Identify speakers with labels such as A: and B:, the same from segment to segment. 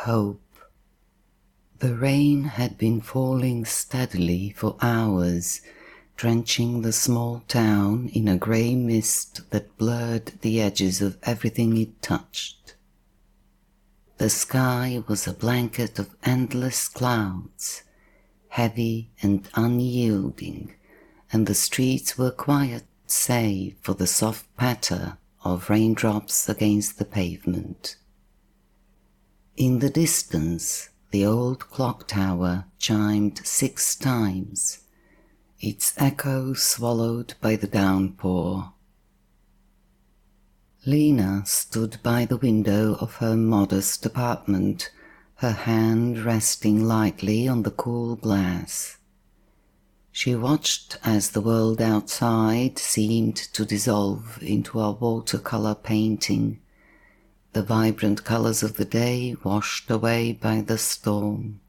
A: hope. The rain had been falling steadily for hours, drenching the small town in a grey mist that blurred the edges of everything it touched. The sky was a blanket of endless clouds, heavy and unyielding, and the streets were quiet save for the soft patter of raindrops against the pavement. In the distance, the old clock tower chimed 6 times, its echo swallowed by the downpour. Lena stood by the window of her modest apartment, her hand resting lightly on the cool glass. She watched as the world outside seemed to dissolve into a watercolor painting, the vibrant colors of the day washed away by the storm.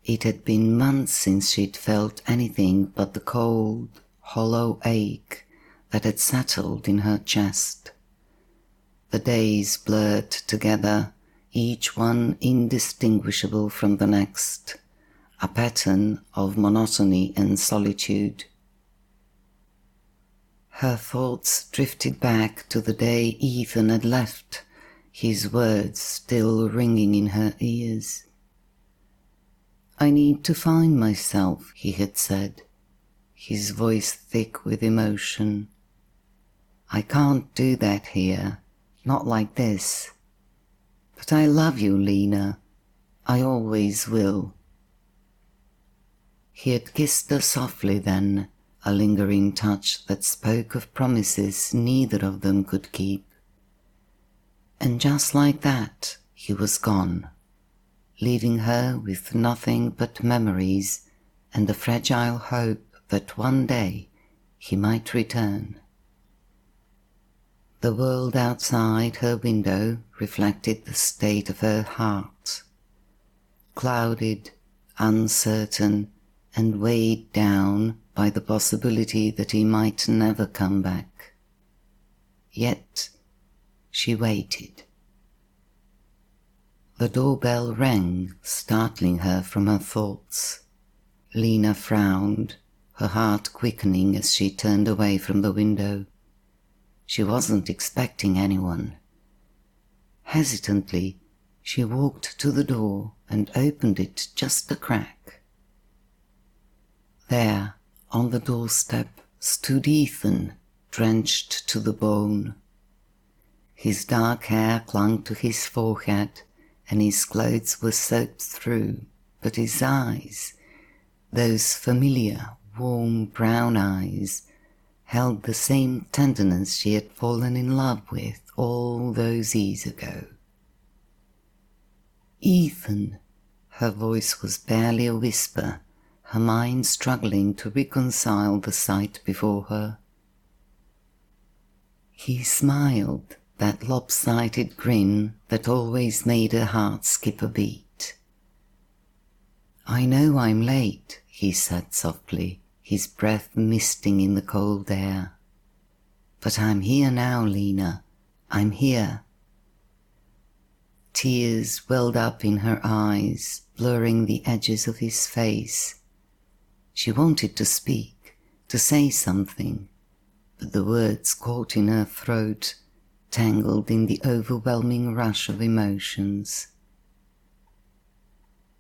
A: It had been months since she'd felt anything but the cold, hollow ache that had settled in her chest. The days blurred together, each one indistinguishable from the next, a pattern of monotony and solitude. Her thoughts drifted back to the day Ethan had left, his words still ringing in her ears. "I need to find myself," he had said, his voice thick with emotion. "I can't do that here, not like this. But I love you, Lena. I always will." He had kissed her softly then, a lingering touch that spoke of promises neither of them could keep. And just like that, he was gone, leaving her with nothing but memories and a fragile hope that one day he might return. The world outside her window reflected the state of her heart, clouded, uncertain, and weighed down by the possibility that he might never come back. Yet she waited. The doorbell rang, startling her from her thoughts. Lena frowned, her heart quickening as she turned away from the window. She wasn't expecting anyone. Hesitantly, she walked to the door and opened it just a crack. There, on the doorstep, stood Ethan, drenched to the bone. His dark hair clung to his forehead, and his clothes were soaked through, but his eyes, those familiar, warm brown eyes, held the same tenderness she had fallen in love with all those years ago. "Ethan," her voice was barely a whisper, her mind struggling to reconcile the sight before her. He smiled, that lopsided grin that always made her heart skip a beat. "I know I'm late," he said softly, his breath misting in the cold air. "But I'm here now, Lena. I'm here." Tears welled up in her eyes, blurring the edges of his face. She wanted to speak, to say something, but the words caught in her throat, tangled in the overwhelming rush of emotions.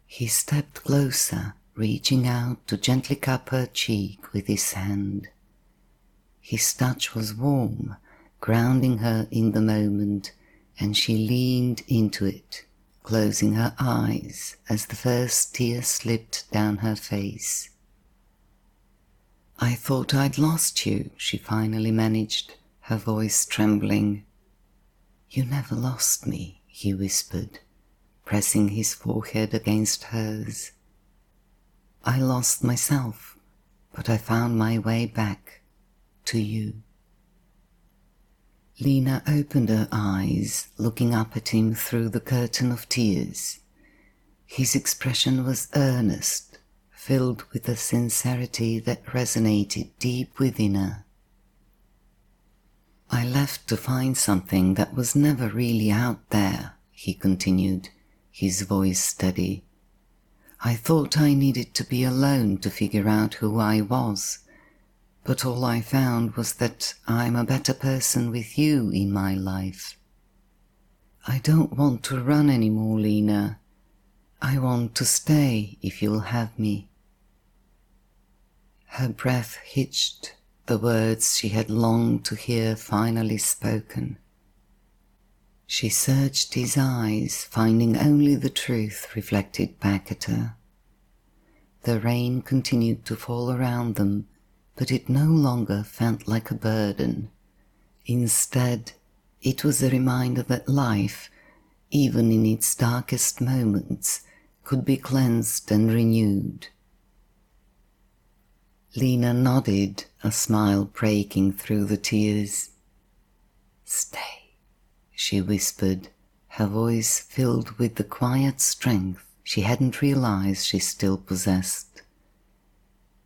A: He stepped closer, reaching out to gently cup her cheek with his hand. His touch was warm, grounding her in the moment, and she leaned into it, closing her eyes as the first tear slipped down her face. "I thought I'd lost you," she finally managed, her voice trembling. "You never lost me," he whispered, pressing his forehead against hers. "I lost myself, but I found my way back to you." Lena opened her eyes, looking up at him through the curtain of tears. His expression was earnest, filled with a sincerity that resonated deep within her. "I left to find something that was never really out there," he continued, his voice steady. I thought I needed to be alone to figure out who I was, but all I found was that I'm a better person with you in my life. I don't want to run anymore, Lena. I want to stay if you'll have me. Her breath hitched, the words she had longed to hear finally spoken. She searched his eyes, finding only the truth reflected back at her. The rain continued to fall around them, but it no longer felt like a burden. Instead, it was a reminder that life, even in its darkest moments, could be cleansed and renewed. Lena nodded, a smile breaking through the tears. Stay, she whispered, her voice filled with the quiet strength she hadn't realized she still possessed.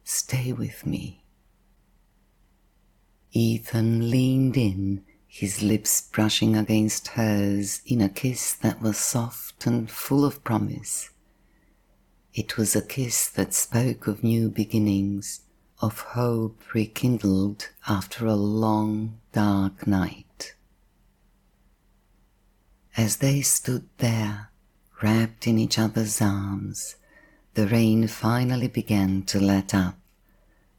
A: Stay with me. Ethan leaned in, his lips brushing against hers in a kiss that was soft and full of promise. It was a kiss that spoke of new beginnings, of hope rekindled after a long, dark night. As they stood there, wrapped in each other's arms, the rain finally began to let up,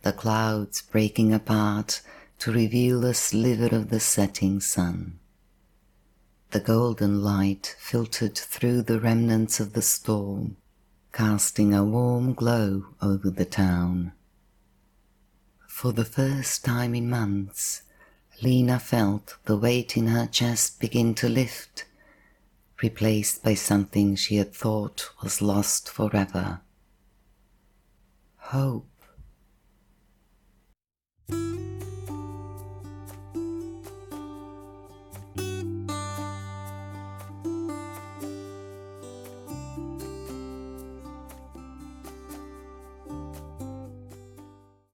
A: the clouds breaking apart to reveal a sliver of the setting sun. The golden light filtered through the remnants of the storm, casting a warm glow over the town. For the first time in months, Lena felt the weight in her chest begin to lift, replaced by something she had thought was lost forever. Hope.